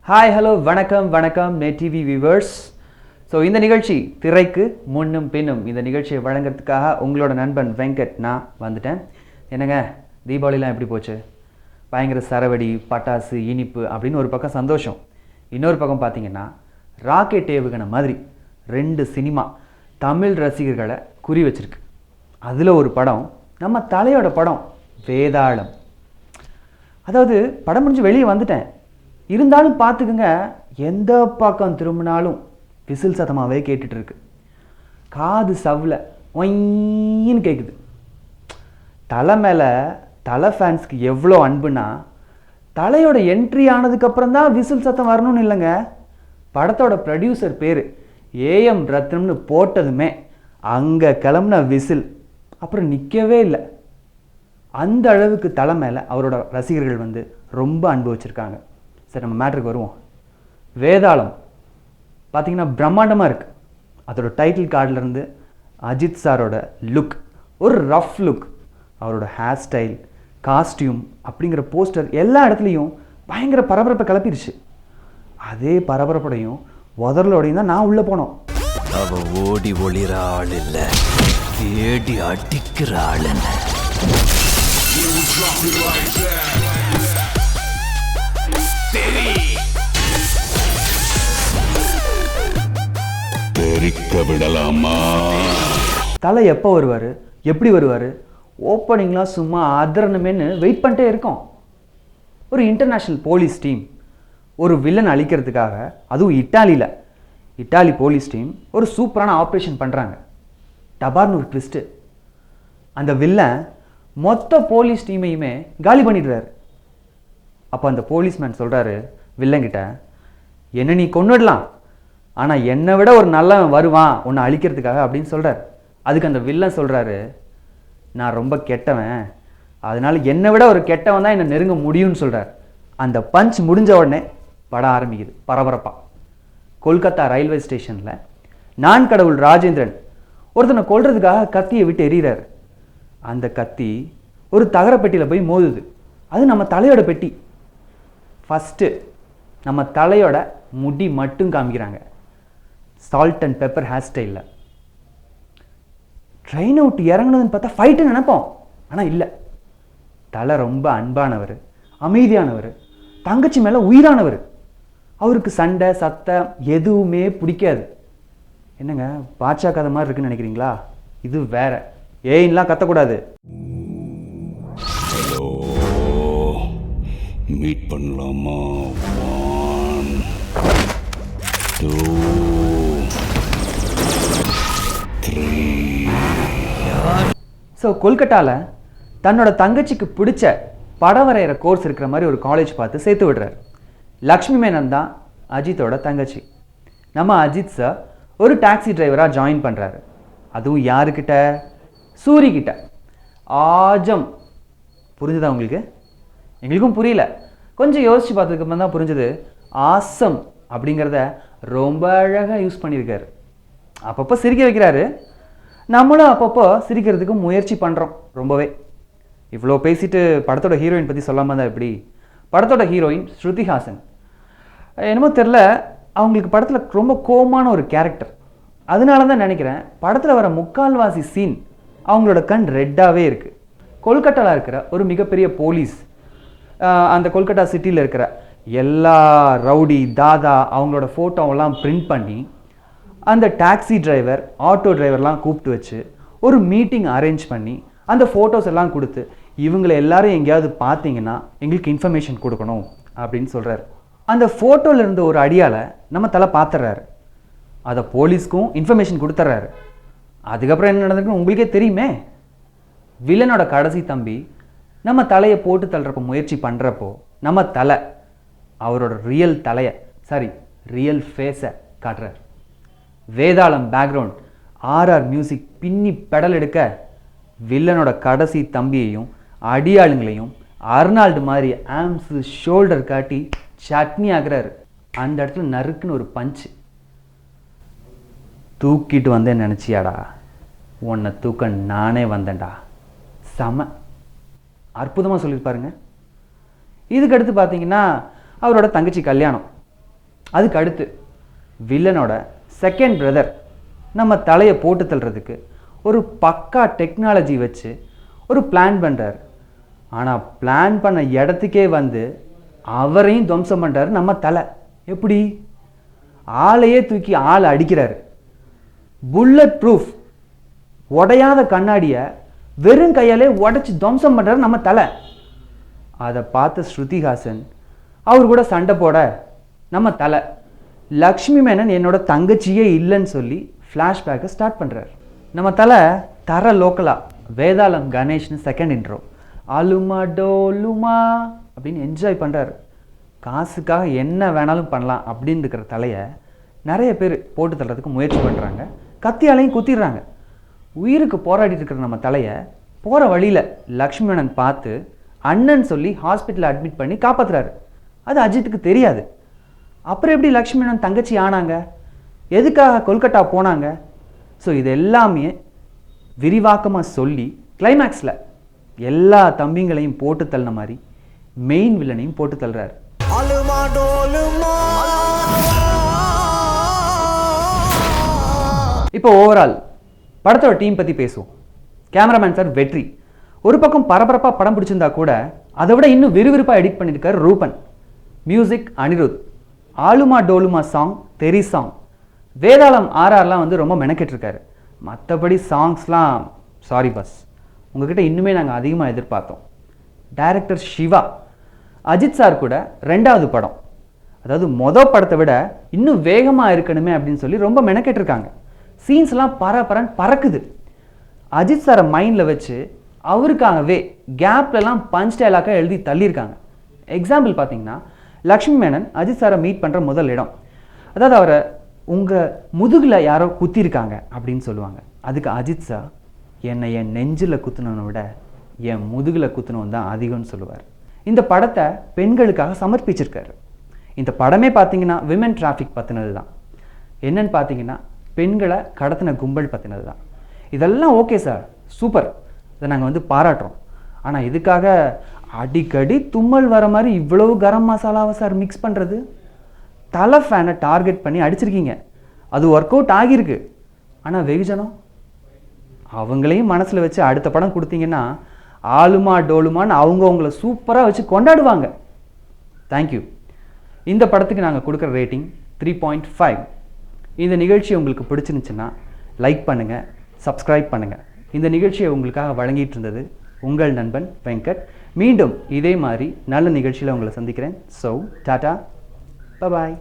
Hi hello வணக்கம் வணக்கம் net TV viewers. So இந்த நிகழ்ச்சி திரைக்கு முன்னும் பின்னும் இந்த நிகழ்ச்சியை வழங்குறதுக்காக உங்களோட நண்பன் வெங்கட் நான் வந்துட்டேன். என்னங்க தீபாவளிலாம் எப்படி போச்சு? பயங்கர சரவடி, பட்டாசு, இனிப்பு அப்படின்னு ஒரு பக்கம் சந்தோஷம். இன்னொரு பக்கம் பார்த்தீங்கன்னா ராக்கெட் ஏவுகணை மாதிரி 2 சினிமா தமிழ் ரசிகர்களை குறி வச்சிருக்கு. அதில் ஒரு படம் நம்ம தலையோட படம் வேதாளம். அதாவது படம் முடிஞ்சு வெளியே வந்துட்டேன், இருந்தாலும் பார்த்துக்குங்க, எந்த பக்கம் திரும்பினாலும் விசில் சத்தமாகவே கேட்டுட்டு இருக்கு. காது சவ்வில் ஒயின்னு கேட்குது. தலை மேலே தலை ஃபேன்ஸ்க்கு எவ்வளோ அன்புனா, தலையோட என்ட்ரி ஆனதுக்கப்புறம் தான் விசில் சத்தம் வரணும்னு இல்லைங்க. படத்தோட ப்ரொடியூசர் பேர் ஏஎம் ரத்னம்னு போட்டதுமே அங்கே கிளம்புன விசில் அப்புறம் நிற்கவே இல்லை. அந்த அளவுக்கு தலை மேலே அவரோட ரசிகர்கள் ரொம்ப அன்பு வச்சுருக்காங்க. சரி, நம்ம மேட்ருக்கு வருவோம். வேதாளம் பார்த்திங்கன்னா பிரம்மாண்டமாக இருக்குது. அதோட டைட்டில் கார்டிலேருந்து அஜித் சாரோட லுக், ஒரு ரஃப் லுக், அவரோட ஹேர் ஸ்டைல், காஸ்டியூம் அப்படிங்கிற போஸ்டர் எல்லா இடத்துலையும் பயங்கர பரபரப்பை கிளப்பிடுச்சு. அதே பரபரப்போடையும் உதறலோடையும் தான் நான் உள்ளே போனோம். அவ ஓடி ஒளிர ஆள் இல்ல, தேடி அடிக்கிற ஆள் என்ன. தலை எப்போ வருவார், எப்படி வருவார், ஓப்பனிங்லாம் சும்மா அதரணுமேனு வெயிட் பண்ணிட்டே இருக்கோம். ஒரு இன்டர்நேஷ்னல் போலீஸ் டீம் ஒரு வில்லன் அழிக்கிறதுக்காக, அதுவும் இட்டாலி போலீஸ் டீம் ஒரு சூப்பரான ஆப்ரேஷன் பண்ணுறாங்க. டபார்னு ஒரு ட்விஸ்ட்டு, அந்த வில்லன் மொத்த போலீஸ் டீமையுமே காலி பண்ணிடுறாரு. அப்போ அந்த போலீஸ்மேன் சொல்கிறாரு வில்லங்கிட்ட, என்ன நீ கொன்னுடலாம், ஆனால் என்னை விட ஒரு நல்லவன் வருவான் உன்னை அழிக்கிறதுக்காக அப்படின்னு சொல்கிறார். அதுக்கு அந்த வில்லன் சொல்கிறாரு, நான் ரொம்ப கெட்டவன், அதனால் என்னை விட ஒரு கெட்டவன் தான் என்னை நெருங்க முடியும்னு சொல்கிறார். அந்த பஞ்ச் முடிஞ்ச உடனே படம் ஆரம்பிக்குது பரபரப்பாக. கொல்கத்தா ரயில்வே ஸ்டேஷனில் நான் கடவுள் ராஜேந்திரன் ஒருத்தனை கொல்றதுக்காக கத்தியை விட்டு எறிகிறார். அந்த கத்தி ஒரு தகர பெட்டியில் போய் மோதுது. அது நம்ம தலையோட பெட்டி. ஃபஸ்ட்டு நம்ம தலையோட முடி மட்டும் காமிக்கிறாங்க, சால்ட் அண்ட் பெப்பர் ஹேர் ஸ்டைலில். ட்ரெயின் அவுட் இறங்குனதுன்னு பார்த்தா ஃபைட்டு நினைப்போம், ஆனால் இல்லை. தலை ரொம்ப அன்பானவர், அமைதியானவர், தங்கச்சி மேலே உயிரானவர். அவருக்கு சண்டை சத்தம் எதுவுமே பிடிக்காது. என்னங்க பாட்சா கதை மாதிரி இருக்குன்னு நினைக்கிறீங்களா? இது வேற. ஏன்லாம் கத்தக்கூடாது. மீட் பண்ணலாமா? 1 2 3. ஸோ கொல்கட்டாவில் தன்னோட தங்கச்சிக்கு பிடிச்ச படம் வரைகிற கோர்ஸ் இருக்கிற மாதிரி ஒரு காலேஜ் பார்த்து சேர்த்து விடுறார். லக்ஷ்மி மேனன் தான் அஜித்தோட தங்கச்சி. நம்ம அஜித் சார் ஒரு டாக்ஸி டிரைவராக ஜாயின் பண்ணுறாரு. அதுவும் யாருக்கிட்ட? சூரிக்கிட்ட. ஆஜம். புரிஞ்சுதா உங்களுக்கு? எங்களுக்கும் புரியல. கொஞ்சம் யோசித்து பார்த்ததுக்கப்புறம் தான் புரிஞ்சுது. ஆசம் அப்படிங்கிறத ரொம்ப அழகாக யூஸ் பண்ணியிருக்காரு. அப்பப்போ சிரிக்க வைக்கிறாரு, நம்மளும் அப்பப்போ சிரிக்கிறதுக்கு முயற்சி பண்ணுறோம் ரொம்பவே. இவ்வளோ பேசிட்டு படத்தோட ஹீரோயின் பற்றி சொல்லாமல் தான் எப்படி? படத்தோட ஹீரோயின் ஸ்ருதிஹாசன். என்னமோ தெரில, அவங்களுக்கு படத்தில் ரொம்ப கோமான ஒரு கேரக்டர். அதனால தான் நினைக்கிறேன் படத்தில் வர முக்கால்வாசி சீன் அவங்களோட கண் ரெட்டாகவே இருக்குது. கொல்கட்டாவில் இருக்கிற ஒரு மிகப்பெரிய போலீஸ், அந்த கொல்கட்டா சிட்டியில் இருக்கிற எல்லா ரவுடி தாதா அவங்களோட ஃபோட்டோவெல்லாம் பிரிண்ட் பண்ணி அந்த டாக்ஸி டிரைவர் ஆட்டோ டிரைவர்லாம் கூப்பிட்டு வச்சு ஒரு மீட்டிங் அரேஞ்ச் பண்ணி அந்த ஃபோட்டோஸ் எல்லாம் கொடுத்து, இவங்களை எல்லாரும் எங்கேயாவது பார்த்தீங்கன்னா எங்களுக்கு இன்ஃபர்மேஷன் கொடுக்கணும் அப்படின்னு சொல்கிறார். அந்த ஃபோட்டோவில் இருந்த ஒரு அடியால் நம்ம தலை பார்த்துட்றாரு. அதை போலீஸ்க்கும் இன்ஃபர்மேஷன் கொடுத்துட்றாரு. அதுக்கப்புறம் என்ன நடந்திருக்குன்னு உங்களுக்கே தெரியுமே. வில்லனோட கடைசி தம்பி நம்ம தலையை போட்டு தள்ளுறப்போ முயற்சி பண்ணுறப்போ நம்ம தலை அவரோட ரியல் ஃபேஸை காட்டுறார். வேதாளம் பேக்ரவுண்ட் ஆர்ஆர் மியூசிக் பின்னி பெடல் எடுக்க வில்லனோட கடைசி தம்பியையும் அடியாளுங்களையும் அர்னால்டு மாதிரி ஆம்ஸு ஷோல்டர் காட்டி சட்னி ஆகிறாரு. அந்த இடத்துல நறுக்குன்னு ஒரு பஞ்சு. தூக்கிட்டு வந்தேன் நினச்சியாடா, உன்னை தூக்க நானே வந்தேன்டா. செம அற்புதமாக சொல்லியிருப்பாருங்க. இதுக்கடுத்து பார்த்தீங்கன்னா அவரோட தங்கச்சி கல்யாணம். அதுக்கு அடுத்து வில்லனோட செகண்ட் பிரதர் நம்ம தலையை போட்டு தள்ளுறதுக்கு ஒரு பக்கா டெக்னாலஜி வச்சு ஒரு பிளான் பண்ணுறாரு. ஆனால் பிளான் பண்ண இடத்துக்கே வந்து அவரையும் துவம்சம் பண்ணுறாரு நம்ம தலை. எப்படி? ஆளையே தூக்கி ஆளை அடிக்கிறாரு. புல்லட் ப்ரூஃப் உடையாத கண்ணாடியை வெறும் கையாலே உடைச்சி துவம்சம் பண்ணுறாரு நம்ம தலை. அதை பார்த்த ஸ்ருதிஹாசன் அவர் கூட சண்டை போட நம்ம தலை லக்ஷ்மி மேனன் என்னோட தங்கச்சியே இல்லைன்னு சொல்லி ஃப்ளாஷ்பேக்கை ஸ்டார்ட் பண்ணுறாரு. நம்ம தலை தர லோக்கலா வேதாளம் கணேஷ்னு செகண்ட் இன்ட்ரோ ஆலுமா டோலுமா அப்படின்னு என்ஜாய் பண்ணுறாரு. காசுக்காக என்ன வேணாலும் பண்ணலாம் அப்படின்னு இருக்கிற தலையை நிறைய பேர் போட்டு தள்ளுறதுக்கு முயற்சி பண்ணுறாங்க, கத்தியாலையும் குத்திடுறாங்க. உயிருக்கு போராடிட்டு இருக்கிற நம்ம தலையை போகிற வழியில் லக்ஷ்மி மேனன் பார்த்து அண்ணன் சொல்லி ஹாஸ்பிட்டலில் அட்மிட் பண்ணி காப்பாற்றுறாரு. அது அஜித்துக்கு தெரியாது. அப்புறம் எப்படி லக்ஷ்மி மேனன் தங்கச்சி ஆனாங்க? எதுக்காக கொல்கட்டா போனாங்க? ஸோ இது எல்லாமே விரிவாக்கமாக சொல்லி கிளைமேக்ஸில் எல்லா தம்பிங்களையும் போட்டு தள்ளின மாதிரி மெயின் வில்லனையும் போட்டு தள்ளுறாரு. இப்போ ஓவரால் படத்தோட டீம் பற்றி பேசுவோம். கேமராமேன் சார் வெற்றி. ஒரு பக்கம் பரபரப்பாக படம் பிடிச்சிருந்தா கூட அதை விட இன்னும் விறுவிறுப்பாக எடிட் பண்ணியிருக்காரு ரூபன். மியூசிக் அனிருத். ஆலுமா டோலுமா சாங் தெரி சாங். வேதாளம் ஆர்ஆர்லாம் வந்து ரொம்ப மெனக்கெட்டிருக்காரு. மற்றபடி சாங்ஸ்லாம் சாரி பஸ், உங்ககிட்ட இன்னுமே நாங்கள் அதிகமாக எதிர்பார்த்தோம். டைரக்டர் சிவா. அஜித் சார் கூட ரெண்டாவது படம், அதாவது மொதல் படத்தை விட இன்னும் வேகமாக இருக்கணுமே அப்படின்னு சொல்லி ரொம்ப மெனக்கெட்டிருக்காங்க. சீன்ஸ்லாம் பறக்குது. அஜித் சாரை மைண்டில் வச்சு அவருக்காகவே கேப்லலாம் பஞ்ச் டைலாக்காக எழுதி தள்ளியிருக்காங்க. எக்ஸாம்பிள் பார்த்தீங்கன்னா லக்ஷ்மி மேனன் அஜித் சாரை மீட் பண்ணுற முதல் இடம், அதாவது அவரை உங்கள் முதுகில் யாரோ குத்திருக்காங்க அப்படின்னு சொல்லுவாங்க. அதுக்கு அஜித் சார் என்னை என் நெஞ்சில் குத்துனவனை விட என் முதுகில் குத்துனவன் தான் அதிகம்னு சொல்லுவார். இந்த படத்தை பெண்களுக்காக சமர்ப்பிச்சிருக்காரு. இந்த படமே பார்த்தீங்கன்னா விமென் டிராஃபிக் பற்றினது தான். என்னன்னு பார்த்தீங்கன்னா பெண்களை கடத்தின கும்பல் பற்றினது தான். இதெல்லாம் ஓகே சார், சூப்பர், இதை நாங்கள் வந்து பாராட்டுறோம். ஆனால் இதுக்காக அடிக்கடி தும்மல் வர மாதிரி இவ்வளவு கரம் மசாலாவை சார் மிக்ஸ் பண்ணுறது? தலை ஃபேனை டார்கெட் பண்ணி அடிச்சிருக்கீங்க, அது ஒர்க் அவுட் ஆகியிருக்கு. ஆனால் வெகுஜனம் அவங்களையும் மனசில் வச்சு அடுத்த படம் கொடுத்தீங்கன்னா ஆலுமா டோலுமான்னு அவங்கள சூப்பராக வச்சு கொண்டாடுவாங்க. தேங்க்யூ. இந்த படத்துக்கு நாங்கள் கொடுக்குற ரேட்டிங் 3.5. இந்த நிகழ்ச்சி உங்களுக்கு பிடிச்சிருந்துச்சுன்னா லைக் பண்ணுங்கள், சப்ஸ்கிரைப் பண்ணுங்கள். இந்த நிகழ்ச்சியை உங்களுக்காக வழங்கிட்டு இருந்தது உங்கள் நண்பன் வெங்கட். மீண்டும் இதே மாதிரி நல்ல நிகழ்ச்சியில் உங்களை சந்திக்கிறேன். So Tata, bye bye.